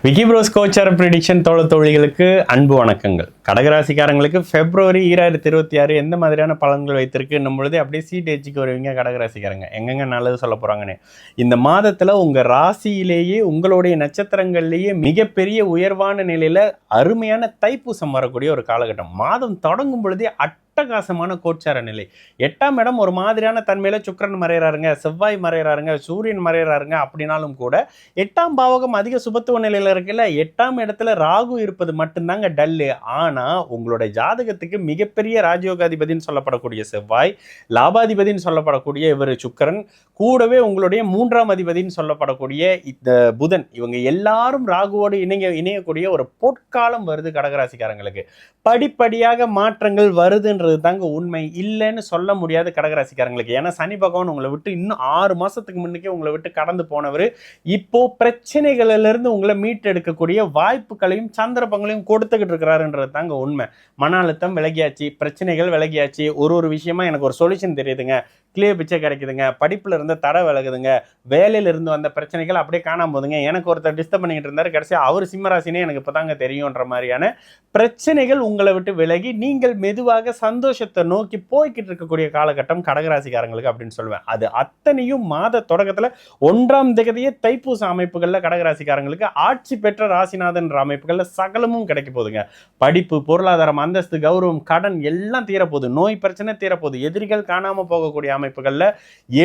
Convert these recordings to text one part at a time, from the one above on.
Vicky pros கோச்சார prediction தோழிகளுக்கு அன்பு வணக்கங்கள். கடகராசிக்காரங்களுக்கு பிப்ரவரி 2026 எந்த மாதிரியான பலன்கள் வைத்திருக்குன்னும் பொழுது அப்படியே சீட் ஏச்சிக்கு வருவீங்க கடகராசிக்காரங்க. எங்கெங்க நல்லது சொல்ல போகிறாங்கன்னு இந்த மாதத்தில் உங்கள் ராசியிலேயே உங்களுடைய நட்சத்திரங்கள்லேயே மிகப்பெரிய உயர்வான நிலையில் அருமையான தைப்பூசம் வரக்கூடிய ஒரு காலகட்டம். மாதம் தொடங்கும் பொழுதே அட்டகாசமான கோச்சார நிலை. 8ஆம் இடம் ஒரு மாதிரியான தன்மையில சுக்கிரன் மறைகிறாருங்க, செவ்வாய் மறைகிறாருங்க, சூரியன் மறைகிறாருங்க. அப்படின்னாலும் கூட 8ஆம் பாவகம் அதிக சுபத்துவ நிலையில இருக்குல்ல, 8ஆம் இடத்துல ராகு இருப்பது மட்டும்தாங்க டல்லு. ஆனா உங்களுடைய ஜாதகத்துக்கு மிகப்பெரிய ராஜயோகாதிபதினு சொல்லப்படக்கூடிய செவ்வாய், லாபாதிபதினு சொல்லப்படக்கூடிய இவர் சுக்கிரன், கூடவே உங்களுடைய 3ஆம் அதிபதினு சொல்லப்படக்கூடிய இந்த புதன், இவங்க எல்லாரும் ராகுவோடு இணையக்கூடிய ஒரு பொற்காலம் வருது கடகராசிக்காரங்களுக்கு. படிப்படியாக மாற்றங்கள் வருதுன்ற தாங்க உண்மை, இல்லைன்னு சொல்ல முடியாது கடகராசிக்காரங்களுக்கு. ஏன்னா சனி பகவான் உங்களை விட்டு இன்னும் 6 மாசத்துக்கு முன்னுக்கே உங்களை விட்டு கடந்து போனவர் இப்போ பிரச்சனைகளிலிருந்து உங்களை மீட்டெடுக்கக்கூடிய வாய்ப்புகளையும் சந்தர்ப்பங்களையும் கொடுத்துக்கிட்டு இருக்கிறாருன்றது தாங்க உண்மை. மன அழுத்தம் விலகியாச்சு, பிரச்சனைகள் விலகியாச்சு, ஒரு விஷயமா எனக்கு ஒரு சொல்யூஷன் தெரியுதுங்க, கிளியர் பிச்சை கிடைக்குதுங்க, படிப்புல இருந்த தடை விலகுதுங்க, வேலையில இருந்து வந்த பிரச்சனைகள் அப்படியே காணாம போதுங்க, எனக்கு ஒருத்தர் டிஸ்டர்ப் பண்ணிக்கிட்டு இருந்தாரு, கடைசியா அவர் சிம்மராசினே எனக்கு இப்பதாங்க தெரியும்ன்ற மாதிரியான பிரச்சனைகள் உங்களை விட்டு விலகி நீங்கள் மெதுவாக சந்தோஷத்தை நோக்கி போய்கிட்டு இருக்கக்கூடிய காலகட்டம் கடகராசிக்காரங்களுக்கு அப்படின்னு சொல்லுவேன். அது அத்தனையும் மாத தொடக்கத்தில் 1ஆம் தேதியே தைப்பூச அமைப்புகளில் கடகராசிக்காரங்களுக்கு ஆட்சி பெற்ற ராசிநாதன் அமைப்புகள்ல சகலமும் கிடைக்க போகுதுங்க. படிப்பு, பொருளாதாரம், அந்தஸ்து, கௌரவம், கடன் எல்லாம் தீரப்போகுது. நோய் பிரச்சனை தீரப்போகுது. எதிரிகள் காணாம போகக்கூடிய அமைப்புகள்ல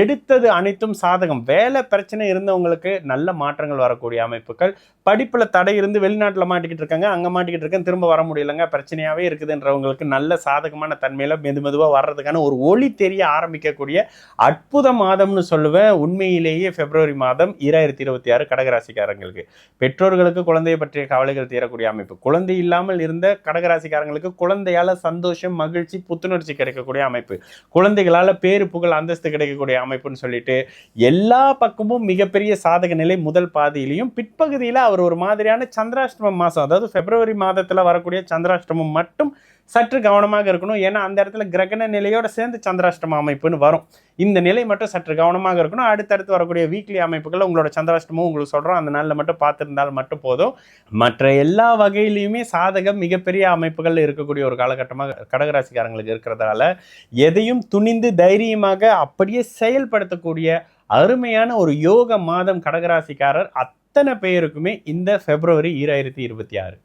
எடுத்தது அனைத்தும் சாதகம். வேலை பிரச்சனை இருந்தவங்களுக்கு நல்ல மாற்றங்கள் வரக்கூடிய அமைப்புகள். படிப்புல தடை இருந்து வெளிநாட்டில் மாட்டிக்கிட்டு இருக்காங்க, அங்க மாட்டிக்கிட்டு இருக்கேன், திரும்ப வர முடியலங்க, பிரச்சனையாவே இருக்குதுன்றவங்களுக்கு நல்ல சாதகமான தன்மையில மெதுமெதுவா வர்றதுக்கான ஒரு ஒளி தெரிய ஆரம்பிக்கக்கூடிய அற்புத மாதம்னு சொல்லுவேன். உண்மையிலேயே பிப்ரவரி மாதம் 2026 கடகராசிக்காரங்களுக்கு. பெற்றோர்களுக்கு குழந்தையை பற்றிய கவலைகள் தீரக்கூடிய அமைப்பு. குழந்தை இல்லாமல் இருந்த கடகராசிக்காரங்களுக்கு குழந்தையால சந்தோஷம், மகிழ்ச்சி, புத்துணர்ச்சி கிடைக்கக்கூடிய அமைப்பு. குழந்தைகளால பேரு, புகழ், அந்தஸ்து கிடைக்கக்கூடிய அமைப்புன்னு சொல்லிட்டு எல்லா பக்கமும் மிகப்பெரிய சாதக நிலை முதல் பாதியிலையும். பிற்பகுதியில் அவர் ஒரு மாதிரியான சந்திராஷ்டம மாசம், அதாவது பிப்ரவரி மாதத்துல வரக்கூடிய சந்திராஷ்டமம் மட்டும் சற்று கவனமாக இருக்கணும். ஏன்னா அந்த இடத்துல கிரகண நிலையோட சேர்ந்து சந்திராஷ்டம அமைப்புன்னு வரும். இந்த நிலை மட்டும் சற்று கவனமாக இருக்கணும். அடுத்தடுத்து வரக்கூடிய வீக்லி அமைப்புகள் உங்களோட சந்திராஷ்டமும் உங்களுக்கு சொல்றோம், அந்த நாளில் மட்டும் பார்த்துருந்தால் மட்டும் போதும். மற்ற எல்லா வகையிலையுமே சாதகம் மிகப்பெரிய அமைப்புகள் இருக்கக்கூடிய ஒரு காலகட்டமாக கடகராசிக்காரங்களுக்கு இருக்கிறதால எதையும் துணிந்து தைரியமாக அப்படியே செயல்படுத்தக்கூடிய அருமையான ஒரு யோக மாதம் கடகராசிக்காரர் அத்தனை பேருக்குமே இந்த பிப்ரவரி 2026.